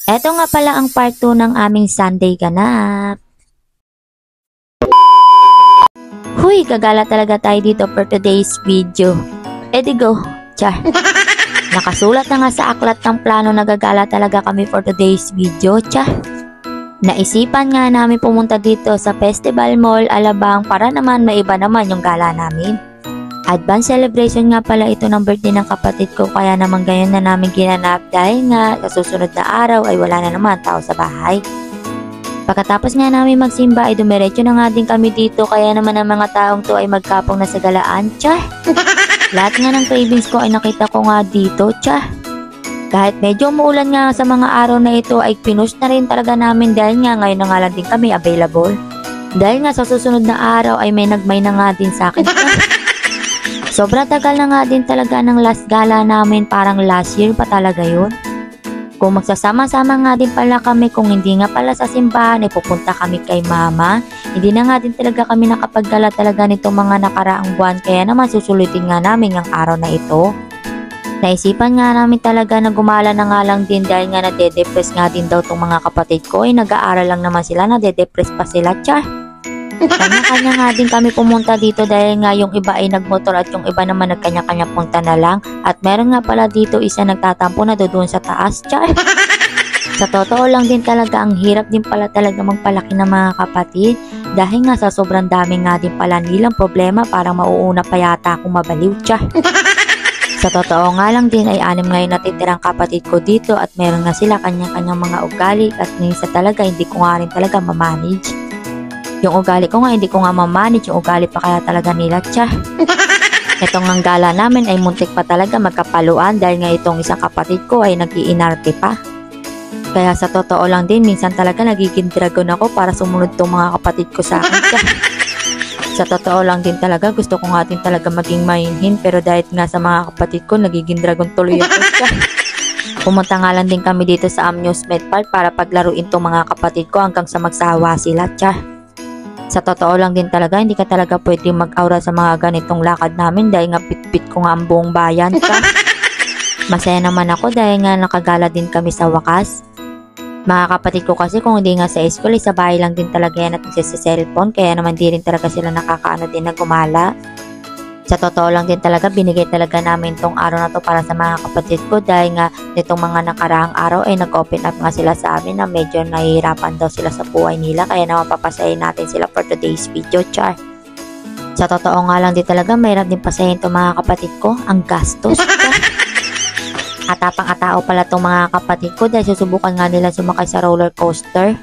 Eto nga pala ang part 2 ng aming Sunday ganap. Huy, gagala talaga tayo dito for today's video. Edi go, char. Nakasulat na nga sa aklat ng plano na gagala talaga kami for today's video, char. Naisipan nga namin pumunta dito sa Festival Mall Alabang para naman maiba naman yung gala namin. Advance celebration nga pala ito ng birthday ng kapatid ko, kaya naman ganyan na namin ginanap dahil nga sa susunod na araw ay wala na naman tao sa bahay. Pagkatapos nga namin magsimba ay dumiretso na nga din kami dito, kaya naman ang mga taong to ay magkapong na sa galaan, char. Lahat nga ng cravings ko ay nakita ko nga dito, char. Kahit medyo umuulan nga sa mga araw na ito ay pinush na rin talaga namin dahil nga ngayon na nga lang din kami available. Dahil nga sa susunod na araw ay may nagmay na nga din sa akin, char. Sobrang tagal na nga din talaga ng last gala namin, parang last year pa talaga yun. Kung magsasama-sama nga din pala kami, kung hindi nga pala sa simbahan ay pupunta kami kay mama. Hindi na nga din talaga kami nakapaggala talaga nitong mga nakaraang buwan, kaya naman susulitin nga namin ang araw na ito. Naisipan nga namin talaga na gumala na nga lang din dahil nga nade-depress nga din daw tong mga kapatid ko, ay nag-aaral lang naman sila, nade-depress pa sila, char. Kanya-kanya nga din kami pumunta dito dahil nga yung iba ay nagmotor at yung iba naman nagkanya-kanya punta na lang. At meron nga pala dito isa nagtatampo na doon sa taas, char. Sa totoo lang din talaga, ang hirap din pala talaga magpalaki ng mga kapatid dahil nga sa sobrang dami nga din pala nilang problema, parang mauuna pa yata akong mabaliw, char. Sa totoo nga lang din ay 6 ngayon natitirang kapatid ko dito at meron nga sila kanya-kanyang mga ugali at minsan talaga hindi ko nga rin talaga mamanage. Yung ugali ko nga, hindi ko nga mamanage yung ugali pa kaya talaga nila, tsa. Itong ang gala namin ay muntik pa talaga magkapaluan dahil nga itong isang kapatid ko ay nag-iinarte pa. Kaya sa totoo lang din, minsan talaga nagiging dragon ako para sumunod tong mga kapatid ko sa akin, tsa. Sa totoo lang din talaga, gusto ko nga din talaga maging mainhin, pero dahil nga sa mga kapatid ko, nagiging dragon tuloy ako, tsa. Pumunta nga lang din kami dito sa amusement park para paglaruin tong mga kapatid ko hanggang sa magsawa sila, tsa. Sa totoo lang din talaga, hindi ka talaga pwede mag-aura sa mga ganitong lakad namin dahil nga pitpit ko nga ang buong bayan ka. Masaya naman ako dahil nga nakagala din kami sa wakas. Mga kapatid ko kasi kung hindi nga sa school, sa bahay lang din talaga yan at sa cellphone, kaya naman di rin talaga sila nakakaano din na gumala. Sa totoo lang din talaga, binigay talaga namin tong araw na to para sa mga kapatid ko dahil nga nitong mga nakaraang araw ay nag-open up nga sila sa amin na medyo nahihirapan daw sila sa buhay nila, kaya naman papasahin natin sila for today's video, char. Sa totoo nga lang din talaga, mayroon din pasahin tong mga kapatid ko, ang gastos, char. Atapang-atao pala tong mga kapatid ko dahil susubukan nga nila sumakay sa roller coaster.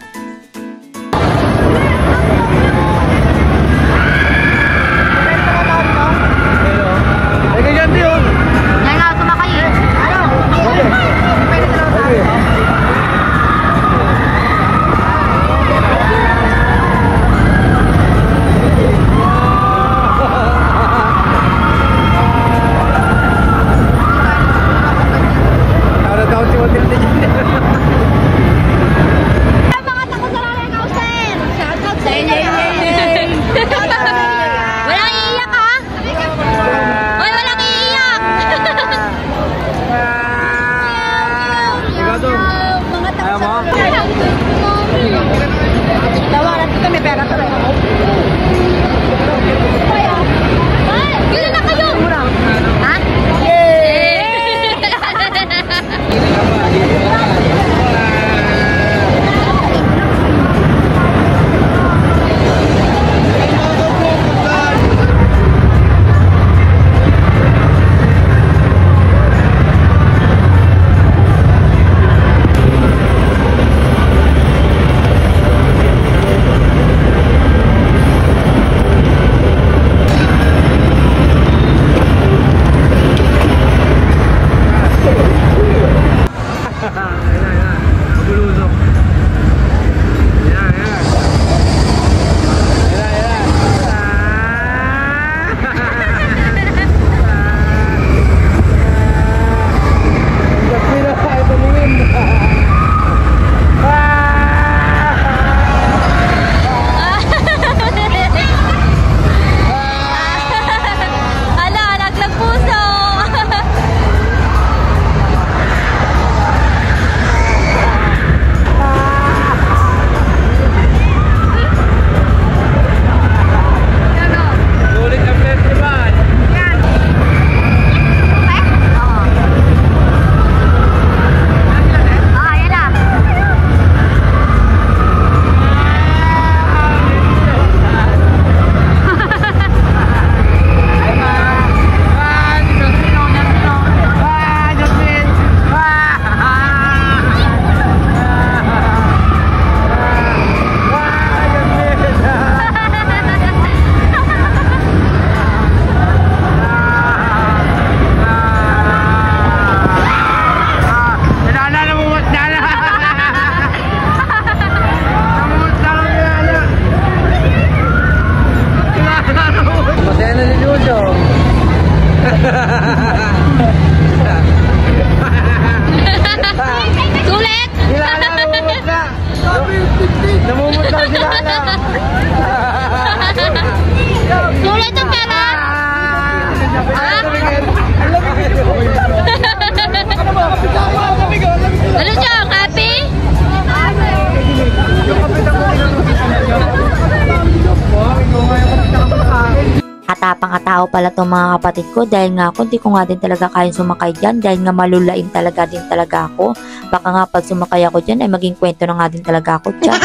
Matapang atao pala itong mga kapatid ko dahil nga ako hindi ko nga din talaga kayang sumakay dyan dahil nga malulain talaga din talaga ako. Baka nga pag sumakay ako dyan ay maging kwento na nga din talaga ako dyan.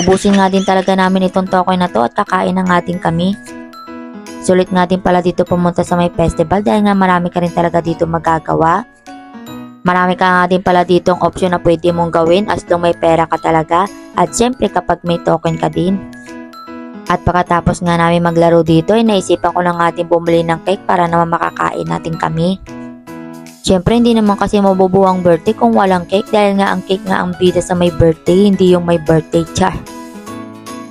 Ubusin nga din talaga namin itong token na to at kakain na nga din kami. Sulit nga din pala dito pumunta sa may festival dahil nga marami ka rin talaga dito magagawa. Marami ka nga din pala dito ang option na pwede mong gawin as long may pera ka talaga at syempre kapag may token ka din. At pagkatapos nga namin maglaro dito ay naisipan ko na nga din bumili ng cake para naman makakain natin kami. Syempre hindi naman kasi mabubuwang birthday kung walang cake dahil nga ang cake nga ang bida sa may birthday, hindi yung may birthday char.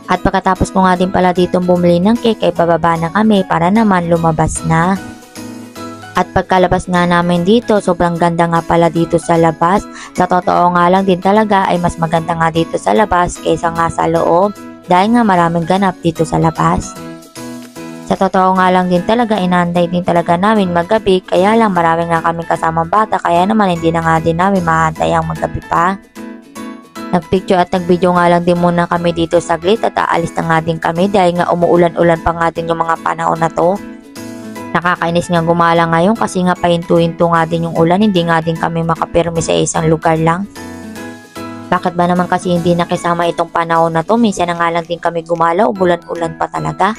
At pagkatapos ko nga din pala dito bumili ng cake ay bababa na kami para naman lumabas na. At pagkalabas nga namin dito, sobrang ganda nga pala dito sa labas. Sa totoo nga lang din talaga ay mas maganda nga dito sa labas kaysa nga sa loob. Dahil nga maraming ganap dito sa labas. Sa totoo nga lang din talaga, inaantay din talaga namin maggabi. Kaya lang marami nga kami kasamang bata. Kaya naman hindi na nga din namin maantay ang maggabi pa. Nagpicture at nagvideo nga lang din muna kami dito saglit at aalis na nga din kami. Dahil nga umuulan-ulan pa nga din yung mga panahon na to. Nakakainis nga gumala ngayon kasi nga pahinto-hinto nga din yung ulan. Hindi nga din kami makapirmi sa isang lugar lang. Bakit ba naman kasi hindi nakisama itong panahon na to? Minsan na nga lang din kami gumala, umulan-ulan pa talaga.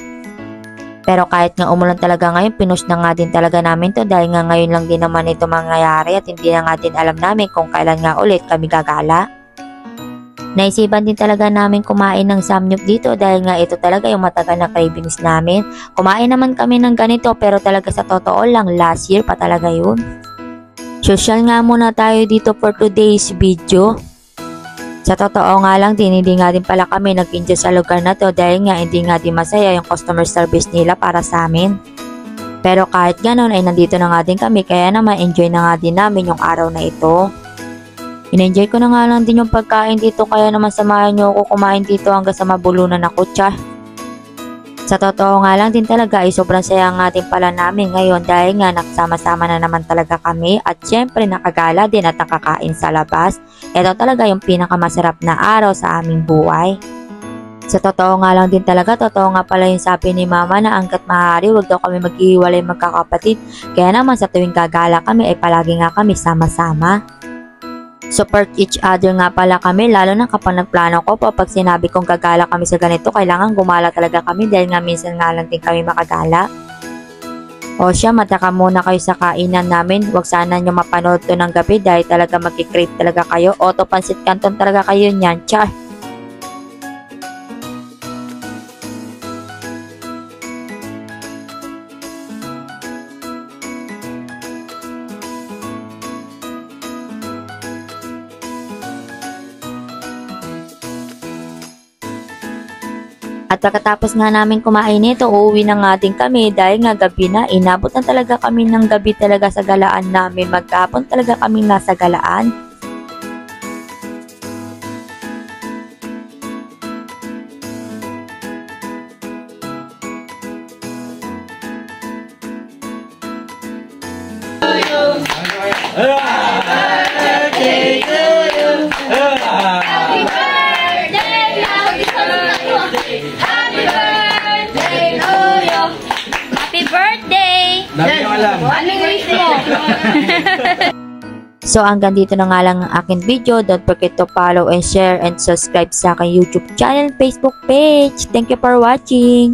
Pero kahit nga umulan talaga ngayon, pinush na nga din talaga namin to dahil nga ngayon lang din naman ito mangyayari at hindi na nga din alam namin kung kailan nga ulit kami gagala. Naisipan din talaga namin kumain ng samyup dito dahil nga ito talaga yung matagal na cravings namin. Kumain naman kami ng ganito pero talaga sa totoo lang, last year pa talaga yun. Social nga muna tayo dito for today's video. Sa totoo nga lang din, hindi nga din pala kami nag-enjoy sa lugar na to dahil nga hindi nga din masaya yung customer service nila para sa amin. Pero kahit ganon ay nandito na nga din kami kaya naman enjoy na nga din namin yung araw na ito. In-enjoy ko na nga lang din yung pagkain dito kaya naman samahan nyo ako kumain dito hanggang sa mabulunan ako, char. Sa totoo nga lang din talaga ay sobrang saya nga din pala namin ngayon dahil nga nagsama-sama na naman talaga kami at syempre nakagala din at nakakain sa labas. Ito talaga yung pinakamasarap na araw sa aming buhay. Sa totoo nga lang din talaga, totoo nga pala yung sabi ni mama na hanggat maaari wag daw kami maghihiwalay magkakapatid. Kaya naman sa tuwing gagala kami ay palagi nga kami sama-sama. Support each other nga pala kami lalo na kapag nagplano ko po pag sinabi kong gagala kami sa ganito kailangan gumala talaga kami dahil nga minsan nga lang din kami makagala. O siya, mataka muna kayo sa kainan namin. Huwag sana nyo mapanood to ng gabi dahil talaga magkikrave talaga kayo. Auto pansit canton talaga kayo niyan, char. At pagkatapos nga namin kumain nito, uuwi na nga din kami dahil nga gabi na. Inabot na talaga kami ng gabi talaga sa galaan namin. Magkapon talaga kami nasa galaan. So hanggang dito na nga lang ang aking video. Don't forget to follow and share and subscribe sa aking YouTube channel, Facebook page. Thank you for watching.